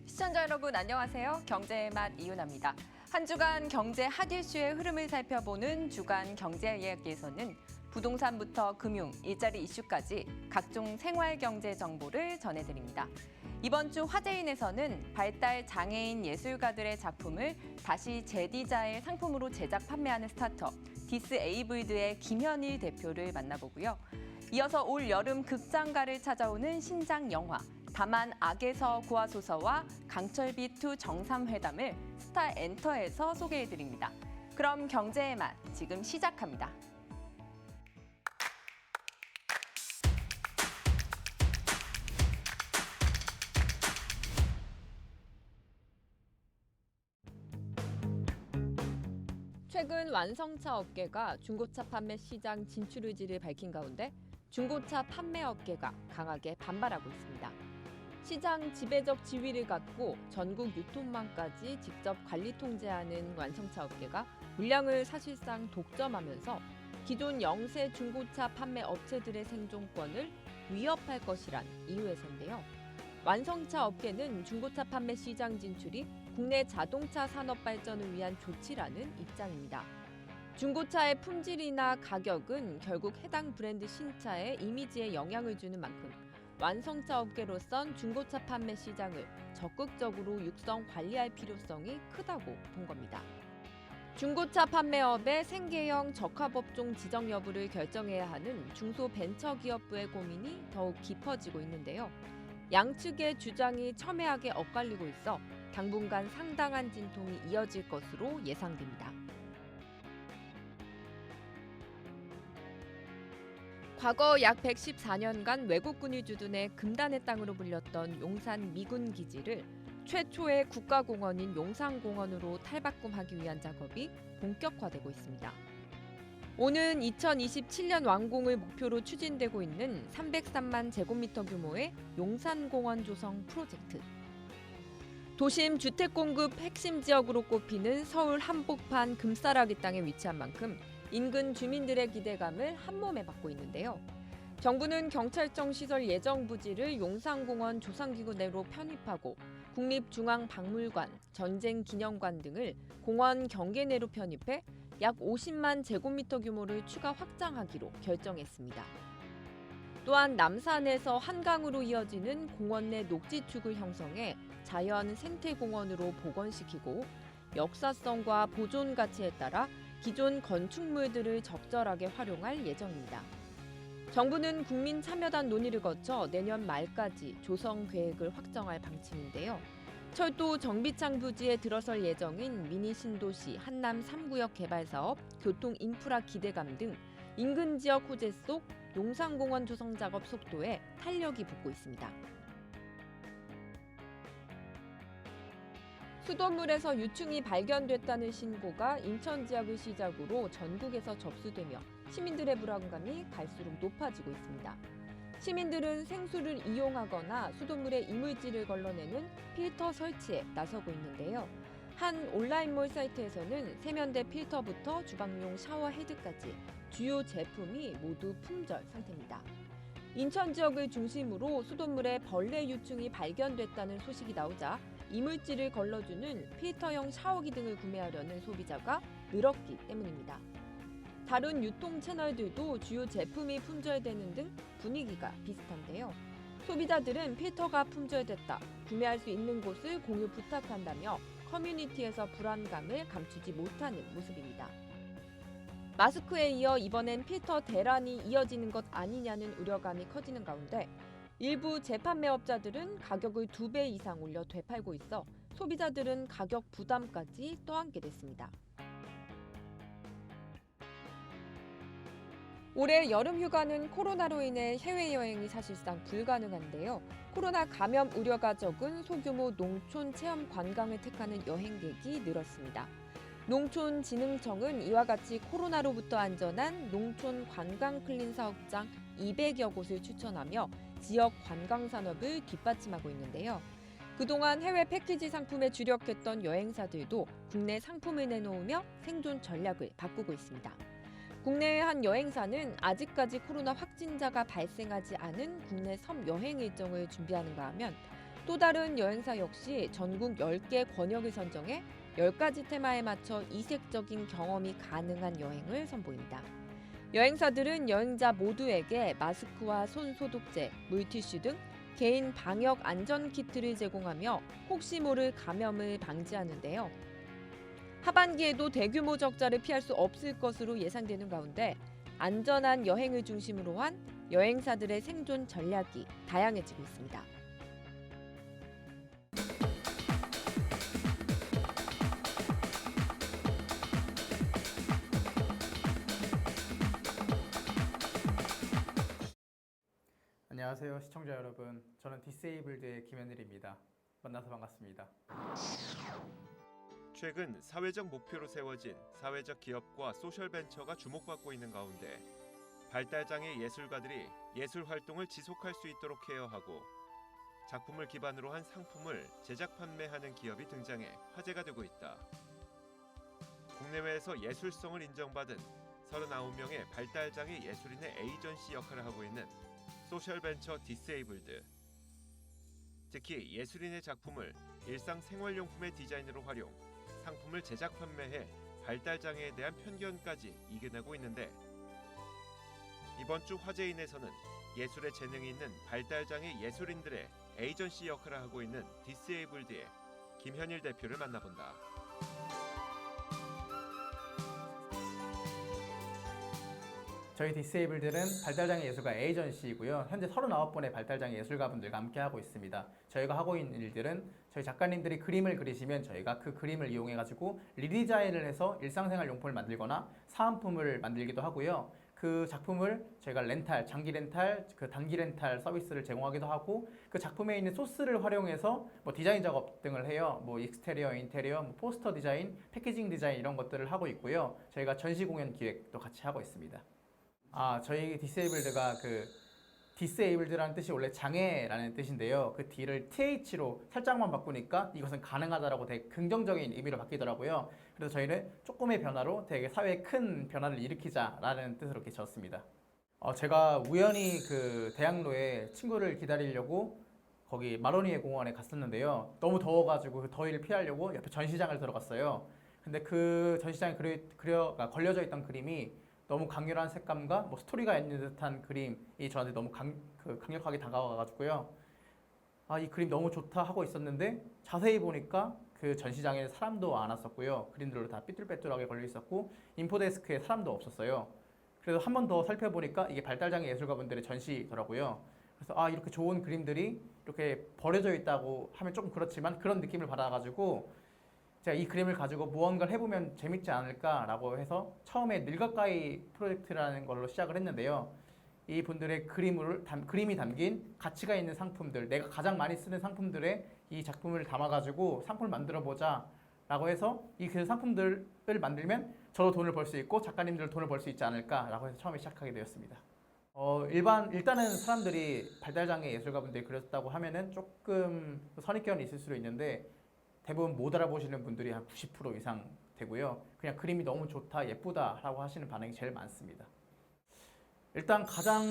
시청자 여러분 안녕하세요. 경제의 맛 이윤아입니다. 한 주간 경제 핫 이슈의 흐름을 살펴보는 주간 경제 이야기에서는 부동산부터 금융, 일자리 이슈까지 각종 생활 경제 정보를 전해드립니다. 이번 주 화제인에서는 발달 장애인 예술가들의 작품을 다시 재디자인 상품으로 제작 판매하는 스타트업 디스에이블드의 김현일 대표를 만나보고요. 이어서 올 여름 극장가를 찾아오는 신작 영화 다만 악에서 구하소서와 강철비2 정상회담을 스타엔터에서 소개해드립니다. 그럼 경제의 맛 지금 시작합니다. 최근 완성차 업계가 중고차 판매 시장 진출 의지를 밝힌 가운데 중고차 판매 업계가 강하게 반발하고 있습니다. 시장 지배적 지위를 갖고 전국 유통망까지 직접 관리 통제하는 완성차 업계가 물량을 사실상 독점하면서 기존 영세 중고차 판매 업체들의 생존권을 위협할 것이란 이유에서인데요. 완성차 업계는 중고차 판매 시장 진출이 국내 자동차 산업 발전을 위한 조치라는 입장입니다. 중고차의 품질이나 가격은 결국 해당 브랜드 신차의 이미지에 영향을 주는 만큼 완성차 업계로선 중고차 판매 시장을 적극적으로 육성 관리할 필요성이 크다고 본 겁니다. 중고차 판매업의 생계형 적합업종 지정 여부를 결정해야 하는 중소벤처기업부의 고민이 더욱 깊어지고 있는데요. 양측의 주장이 첨예하게 엇갈리고 있어 당분간 상당한 진통이 이어질 것으로 예상됩니다. 과거 약 114년간 외국군이 주둔해 금단의 땅으로 불렸던 용산 미군 기지를 최초의 국가공원인 용산공원으로 탈바꿈하기 위한 작업이 본격화되고 있습니다. 오는 2027년 완공을 목표로 추진되고 있는 303만 제곱미터 규모의 용산공원 조성 프로젝트. 도심 주택 공급 핵심 지역으로 꼽히는 서울 한복판 금싸라기 땅에 위치한 만큼 인근 주민들의 기대감을 한몸에 받고 있는데요. 정부는 경찰청 시설 예정 부지를 용산공원 조성기구 내로 편입하고 국립중앙박물관, 전쟁기념관 등을 공원 경계 내로 편입해 약 50만 제곱미터 규모를 추가 확장하기로 결정했습니다. 또한 남산에서 한강으로 이어지는 공원 내 녹지축을 형성해 자연 생태공원으로 복원시키고 역사성과 보존 가치에 따라 기존 건축물들을 적절하게 활용할 예정입니다. 정부는 국민 참여단 논의를 거쳐 내년 말까지 조성 계획을 확정할 방침인데요. 철도 정비창 부지에 들어설 예정인 미니 신도시 한남 3구역 개발 사업, 교통 인프라 기대감 등 인근 지역 호재 속 용산공원 조성 작업 속도에 탄력이 붙고 있습니다. 수돗물에서 유충이 발견됐다는 신고가 인천 지역을 시작으로 전국에서 접수되며 시민들의 불안감이 갈수록 높아지고 있습니다. 시민들은 생수를 이용하거나 수돗물에 이물질을 걸러내는 필터 설치에 나서고 있는데요. 한 온라인몰 사이트에서는 세면대 필터부터 주방용 샤워 헤드까지 주요 제품이 모두 품절 상태입니다. 인천 지역을 중심으로 수돗물에 벌레 유충이 발견됐다는 소식이 나오자 이물질을 걸러주는 필터형 샤워기 등을 구매하려는 소비자가 늘었기 때문입니다. 다른 유통 채널들도 주요 제품이 품절되는 등 분위기가 비슷한데요. 소비자들은 필터가 품절됐다, 구매할 수 있는 곳을 공유 부탁한다며 커뮤니티에서 불안감을 감추지 못하는 모습입니다. 마스크에 이어 이번엔 필터 대란이 이어지는 것 아니냐는 우려감이 커지는 가운데 일부 재판매업자들은 가격을 2배 이상 올려 되팔고 있어 소비자들은 가격 부담까지 떠안게 됐습니다. 올해 여름 휴가는 코로나로 인해 해외여행이 사실상 불가능한데요. 코로나 감염 우려가 적은 소규모 농촌 체험 관광을 택하는 여행객이 늘었습니다. 농촌진흥청은 이와 같이 코로나로부터 안전한 농촌 관광 클린 사업장 200여 곳을 추천하며 지역 관광 산업을 뒷받침하고 있는데요. 그동안 해외 패키지 상품에 주력했던 여행사들도 국내 상품을 내놓으며 생존 전략을 바꾸고 있습니다. 국내 한 여행사는 아직까지 코로나 확진자가 발생하지 않은 국내 섬 여행 일정을 준비하는가 하면 또 다른 여행사 역시 전국 10개 권역을 선정해 10가지 테마에 맞춰 이색적인 경험이 가능한 여행을 선보인다. 여행사들은 여행자 모두에게 마스크와 손 소독제, 물티슈 등 개인 방역 안전 키트를 제공하며 혹시 모를 감염을 방지하는데요. 하반기에도 대규모 적자를 피할 수 없을 것으로 예상되는 가운데 안전한 여행을 중심으로 한 여행사들의 생존 전략이 다양해지고 있습니다. 안녕하세요 시청자 여러분, 저는 디세이블드의 김현일입니다. 만나서 반갑습니다. 최근 사회적 목표로 세워진 사회적 기업과 소셜벤처가 주목받고 있는 가운데 발달장애 예술가들이 예술 활동을 지속할 수 있도록 케어하고 작품을 기반으로 한 상품을 제작 판매하는 기업이 등장해 화제가 되고 있다. 국내외에서 예술성을 인정받은 39명의 발달장애 예술인의 에이전시 역할을 하고 있는 소셜벤처 디세이블드. 특히 예술인의 작품을 일상 생활용품의 디자인으로 활용, 상품을 제작 판매해 발달장애에 대한 편견까지 이겨내고 있는데, 이번 주 화제인에서는 예술에 재능이 있는 발달장애 예술인들의 에이전시 역할을 하고 있는 디세이블드의 김현일 대표를 만나본다. 저희 디세이블드는 발달장애 예술가 에이전시이고요. 현재 39분의 발달장애 예술가분들과 함께하고 있습니다. 저희가 하고 있는 일들은 저희 작가님들이 그림을 그리시면 저희가 그 그림을 이용해가지고 리디자인을 해서 일상생활 용품을 만들거나 사은품을 만들기도 하고요. 그 작품을 저희가 렌탈, 장기 렌탈, 그 단기 렌탈 서비스를 제공하기도 하고, 그 작품에 있는 소스를 활용해서 뭐 디자인 작업 등을 해요. 뭐 익스테리어, 인테리어, 뭐 포스터 디자인, 패키징 디자인 이런 것들을 하고 있고요. 저희가 전시 공연 기획도 같이 하고 있습니다. 저희 디세이블드가 디세이블드라는 뜻이 원래 장애라는 뜻인데요. 그 D를 TH로 살짝만 바꾸니까 이것은 가능하다라고 되게 긍정적인 의미로 바뀌더라고요. 그래서 저희는 조금의 변화로 되게 사회에 큰 변화를 일으키자라는 뜻으로 이렇게 지었습니다. 제가 우연히 그 대학로에 친구를 기다리려고 거기 마로니에 공원에 갔었는데요. 너무 더워가지고 그 더위를 피하려고 옆에 전시장을 들어갔어요. 근데 그 전시장에 걸려져 있던 그림이 너무 강렬한 색감과 뭐 스토리가 있는 듯한 그림이 저한테 너무 강력하게 다가와가지고요. 이 그림 너무 좋다 하고 있었는데 자세히 보니까 그 전시장에는 사람도 안 왔었고요. 그림들로 다 삐뚤빼뚤하게 걸려 있었고 인포데스크에 사람도 없었어요. 그래서 한 번 더 살펴보니까 이게 발달장애 예술가분들의 전시더라고요. 그래서 이렇게 좋은 그림들이 이렇게 버려져 있다고 하면 조금 그렇지만 그런 느낌을 받아가지고 제가 이 그림을 가지고 무언가를 해보면 재밌지 않을까라고 해서 처음에 늘 가까이 프로젝트라는 걸로 시작을 했는데요. 이 분들의 그림이 담긴 가치가 있는 상품들, 내가 가장 많이 쓰는 상품들의 이 작품을 담아가지고 상품을 만들어보자 라고 해서 이 그 상품들을 만들면 저도 돈을 벌 수 있고 작가님들도 돈을 벌 수 있지 않을까라고 해서 처음에 시작하게 되었습니다. 일단은 사람들이 발달장애 예술가분들이 그렸다고 하면은 조금 선입견이 있을 수도 있는데 대부분 못 알아보시는 분들이 한 90% 이상 되고요. 그냥 그림이 너무 좋다, 예쁘다 라고 하시는 반응이 제일 많습니다. 일단 가장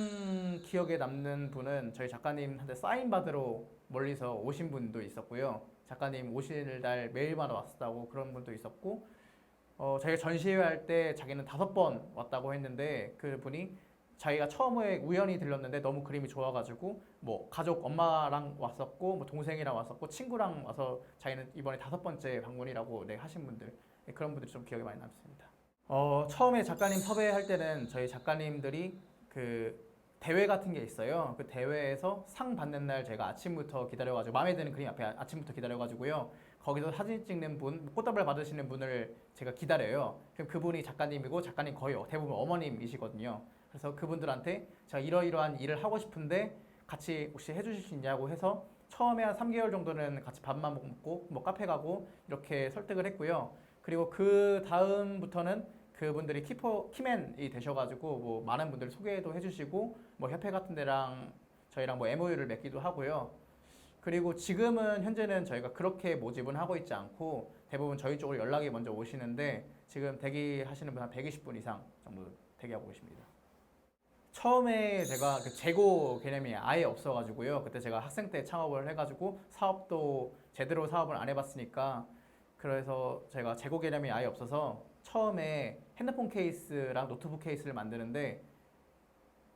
기억에 남는 분은 저희 작가님한테 사인 받으러 멀리서 오신 분도 있었고요. 작가님 오실 날 매일마다 왔다고 그런 분도 있었고, 저희가 전시회 할 때 자기는 5번 왔다고 했는데 그분이 자기가 처음에 우연히 들렀는데 너무 그림이 좋아가지고 뭐 가족 엄마랑 왔었고 뭐 동생이랑 왔었고 친구랑 와서 자기는 이번에 5번째 방문이라고 하신 분들, 그런 분들이 좀 기억에 많이 남습니다. 처음에 작가님 섭외할 때는 저희 작가님들이 그 대회 같은 게 있어요. 그 대회에서 상 받는 날 제가 아침부터 기다려가지고 마음에 드는 그림 앞에 아침부터 기다려가지고요. 거기서 사진 찍는 분, 꽃다발 받으시는 분을 제가 기다려요. 그럼 그분이 작가님이고 작가님 거의 대부분 어머님이시거든요. 그래서 그분들한테 제가 이러이러한 일을 하고 싶은데 같이 혹시 해주실 수 있냐고 해서 처음에 한 3개월 정도는 같이 밥만 먹고 뭐 카페 가고 이렇게 설득을 했고요. 그리고 그 다음부터는 그분들이 키맨이 되셔가지고 뭐 많은 분들 소개도 해주시고 뭐 협회 같은 데랑 저희랑 뭐 MOU를 맺기도 하고요. 그리고 지금은 현재는 저희가 그렇게 모집은 하고 있지 않고 대부분 저희 쪽으로 연락이 먼저 오시는데 지금 대기하시는 분 한 120분 이상 정도 대기하고 계십니다. 처음에 제가 그 재고 개념이 아예 없어가지고요. 그때 제가 학생 때 창업을 해가지고 사업도 제대로 사업을 안 해봤으니까 그래서 제가 재고 개념이 아예 없어서 처음에 핸드폰 케이스랑 노트북 케이스를 만드는데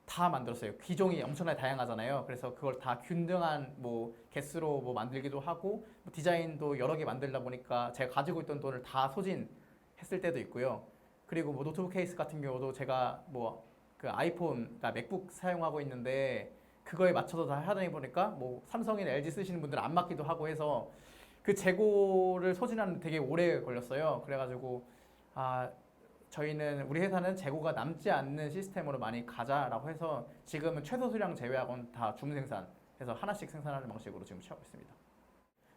다 만들었어요. 기종이 엄청나게 다양하잖아요. 그래서 그걸 다 균등한 뭐 개수로 뭐 만들기도 하고 뭐 디자인도 여러 개 만들다 보니까 제가 가지고 있던 돈을 다 소진했을 때도 있고요. 그리고 뭐 노트북 케이스 같은 경우도 제가 뭐 그 아이폰, 그러니까 맥북 사용하고 있는데 그거에 맞춰서 다 하다 보니까 뭐 삼성이나 LG 쓰시는 분들은 안 맞기도 하고 해서 그 재고를 소진하는 데 되게 오래 걸렸어요. 그래가지고 저희는 우리 회사는 재고가 남지 않는 시스템으로 많이 가자라고 해서 지금은 최소 수량 제외하고는 다 주문 생산해서 하나씩 생산하는 방식으로 지금 취하고 있습니다.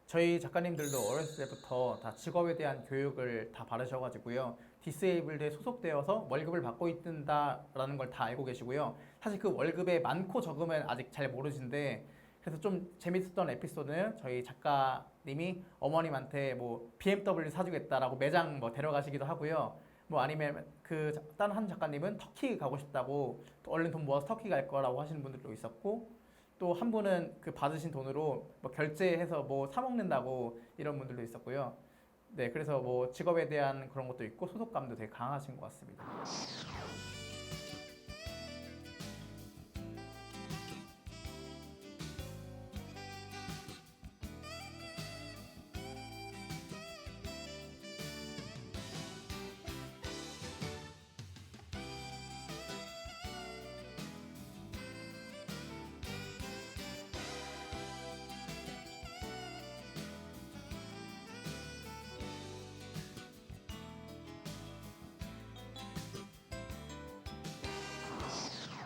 저희 작가님들도 어렸을 때부터 다 직업에 대한 교육을 다 받으셔가지고요. 디세이블드에 소속되어서 월급을 받고 있다라는 걸 다 알고 계시고요. 사실 그 월급의 많고 적음은 아직 잘 모르신데 그래서 좀 재밌었던 에피소드는 저희 작가님이 어머님한테 뭐 BMW 사주겠다라고 매장 뭐 데려가시기도 하고요. 뭐 아니면 그 다른 한 작가님은 터키 가고 싶다고 얼른 돈 모아서 터키 갈 거라고 하시는 분들도 있었고 또 한 분은 그 받으신 돈으로 뭐 결제해서 뭐 사 먹는다고 이런 분들도 있었고요. 네, 그래서 뭐 직업에 대한 그런 것도 있고 소속감도 되게 강하신 것 같습니다.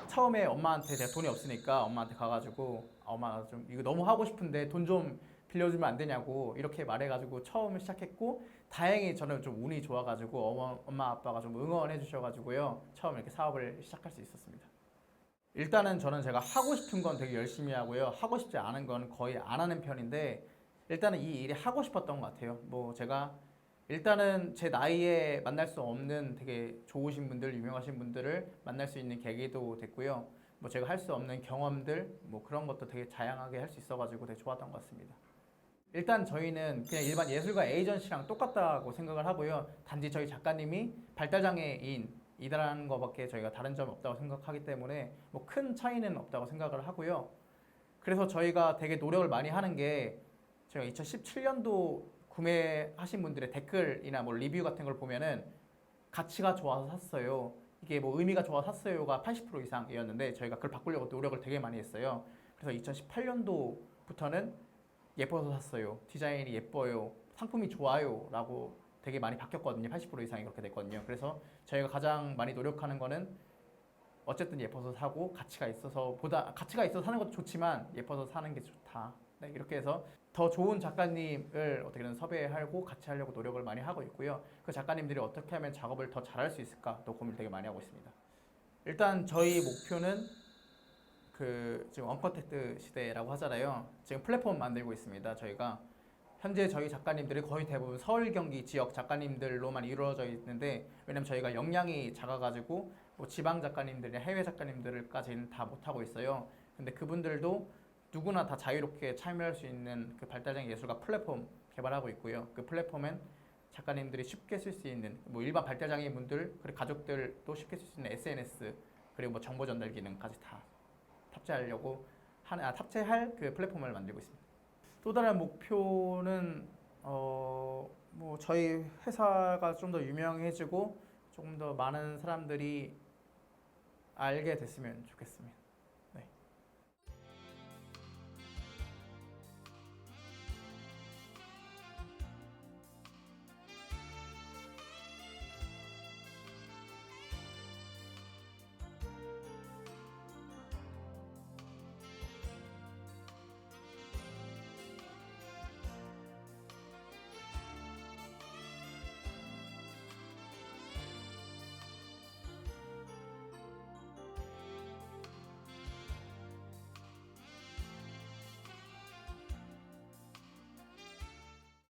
처음에 엄마한테 제가 돈이 없으니까 엄마한테 가가지고 엄마 좀 이거 너무 하고 싶은데 돈 좀 빌려주면 안 되냐고 이렇게 말해가지고 처음 시작했고 다행히 저는 좀 운이 좋아가지고 엄마 아빠가 좀 응원해 주셔가지고요 처음 이렇게 사업을 시작할 수 있었습니다. 일단은 저는 제가 하고 싶은 건 되게 열심히 하고요 하고 싶지 않은 건 거의 안 하는 편인데 일단은 이 일이 하고 싶었던 것 같아요. 뭐 제가 일단은 제 나이에 만날 수 없는 되게 좋으신 분들, 유명하신 분들을 만날 수 있는 계기도 됐고요. 뭐 제가 할 수 없는 경험들, 뭐 그런 것도 되게 다양하게 할 수 있어가지고 되게 좋았던 것 같습니다. 일단 저희는 그냥 일반 예술가 에이전시랑 똑같다고 생각을 하고요. 단지 저희 작가님이 발달장애인이라는 것밖에 저희가 다른 점이 없다고 생각하기 때문에 뭐 큰 차이는 없다고 생각을 하고요. 그래서 저희가 되게 노력을 많이 하는 게 저희가 2017년도 구매하신 분들의 댓글이나 뭐 리뷰 같은 걸 보면은 가치가 좋아서 샀어요. 이게 뭐 의미가 좋아서 샀어요가 80% 이상이었는데 저희가 그걸 바꾸려고 노력을 되게 많이 했어요. 그래서 2018년도부터는 예뻐서 샀어요. 디자인이 예뻐요. 상품이 좋아요. 라고 되게 많이 바뀌었거든요. 80% 이상이 그렇게 됐거든요. 그래서 저희가 가장 많이 노력하는 거는 어쨌든 예뻐서 사고 가치가 있어서 사는 것도 좋지만 예뻐서 사는 게 좋다. 네, 이렇게 해서 더 좋은 작가님을 어떻게든 섭외하고 같이 하려고 노력을 많이 하고 있고요. 그 작가님들이 어떻게 하면 작업을 더 잘할 수 있을까 또 고민을 되게 많이 하고 있습니다. 일단 저희 목표는 그 지금 언컨택트 시대라고 하잖아요. 지금 플랫폼 만들고 있습니다. 저희가 현재 저희 작가님들이 거의 대부분 서울 경기 지역 작가님들로만 이루어져 있는데 왜냐면 저희가 역량이 작아가지고 뭐 지방 작가님들이나 해외 작가님들까지는 다 못하고 있어요. 근데 그분들도 누구나 다 자유롭게 참여할 수 있는 그 발달장애 예술가 플랫폼 개발하고 있고요. 그 플랫폼엔 작가님들이 쉽게 쓸 수 있는 뭐 일반 발달장애인 분들 그리고 가족들도 쉽게 쓸 수 있는 SNS 그리고 뭐 정보 전달 기능까지 다 탑재할 그 플랫폼을 만들고 있습니다. 또 다른 목표는 뭐 저희 회사가 좀 더 유명해지고 조금 더 많은 사람들이 알게 됐으면 좋겠습니다.